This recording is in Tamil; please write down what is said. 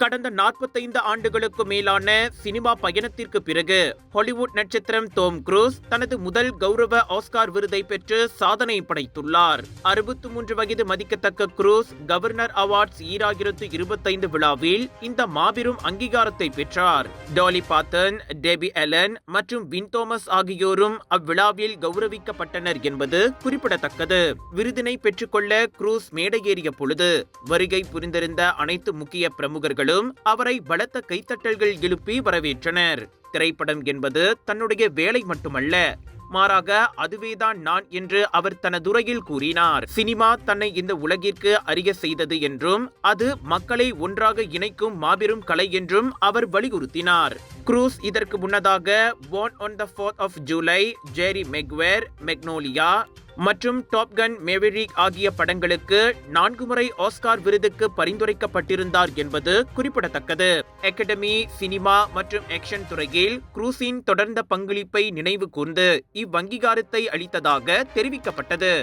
கடந்த 45 ஆண்டுகளுக்கு மேலான சினிமா பயணத்திற்கு பிறகு ஹாலிவுட் நட்சத்திரம் டோம் குரூஸ் தனது முதல் கௌரவ ஆஸ்கார் விருதை பெற்று சாதனை படைத்துள்ளார். 63 வயது மதிக்கத்தக்க குரூஸ் கவர்னர் அவார்ட்ஸ் 2025 விழாவில் இந்த மாபெரும் அங்கீகாரத்தை பெற்றார். டாலி பாத்தன், டெபி அலன் மற்றும் வின் தோமஸ் ஆகியோரும் அவ்விழாவில் கௌரவிக்கப்பட்டனர் என்பது குறிப்பிடத்தக்கது. விருதினை பெற்றுக்கொள்ள குரூஸ் மேடையேறிய பொழுது வருகை புரிந்திருந்த அனைத்து முக்கிய பிரமுகர்கள் அவரை பலத்த கைத்தட்டல்கள் எழுப்பி வரவேற்றனர். திரைப்படம் என்பது தன்னுடைய வேலை மட்டுமல்ல, மாறாக அதுவேதான் நான் என்று அவர் தனதுரையில் கூறினார். சினிமா தன்னை இந்த உலகிற்கு அறிய செய்தது என்றும் அது மக்களை ஒன்றாக இணைக்கும் மாபெரும் கலை என்றும் அவர் வலியுறுத்தினார். குரூஸ் இதற்கு முன்னதாக Born on the 4th of July, Jerry Maguire, Magnolia மற்றும் டாப் கன் மேவரிக் ஆகிய படங்களுக்கு 4 முறை ஆஸ்கார் விருதுக்கு பரிந்துரைக்கப்பட்டிருந்தார் என்பது குறிப்பிடத்தக்கது. அகாடமி, சினிமா மற்றும் ஆக்ஷன் துறையில் குரூஸின் தொடர்ந்த பங்களிப்பை நினைவு கூர்ந்து இவ்வங்கீகாரத்தை அளித்ததாக தெரிவிக்கப்பட்டது.